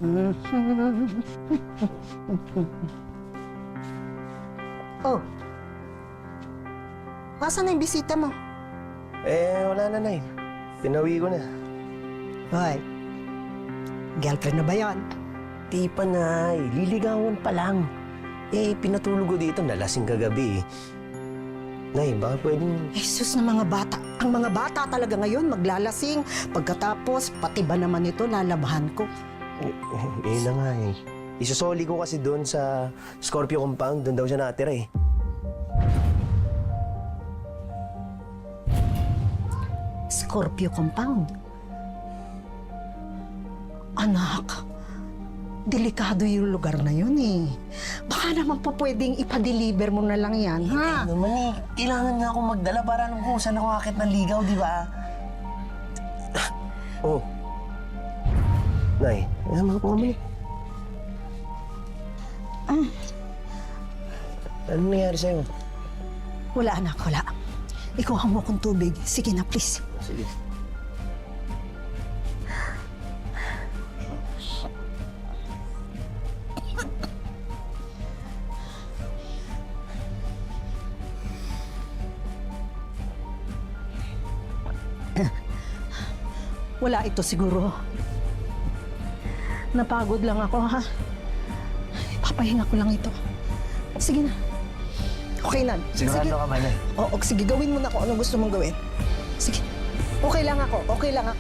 Oh. Nasaan na yung bisita mo? Wala na, Nay. Pinawi ko na. Hoy. Girlfriend na ba yan? Di pa, Nay. Liligawan pa lang. Pinatulog ko dito. Nalasing kagabi. Nay, baka pwedeng... Jesus na mga bata. Ang mga bata talaga ngayon maglalasing. Pagkatapos, pati ba naman ito lalabahan ko? Yun na nga eh. Isusoli ko kasi doon sa Scorpio compound. Doon daw siya nakatira eh. Scorpio compound. Anak, delikado yung lugar na yun eh. Baka naman po pwedeng ipa-deliver mo na lang yan, ha? Hindi naman eh. Kailangan nga akong magdala para alam kung saan ako akit ng ligaw, di ba? Oh. Nay, mga pumamili. Ano nangyari sa'yo? Wala anak, wala. Ikuha mo akong tubig. Sige na, please. Sige. Wala ito siguro. Napagod lang ako, ha? Papahinga ko lang ito. Sige na. Okay lang. Sigurado ka ba, Nay? Oo, sige, gawin mo na kung ano gusto mong gawin. Sige. Okay lang ako. Okay lang ako.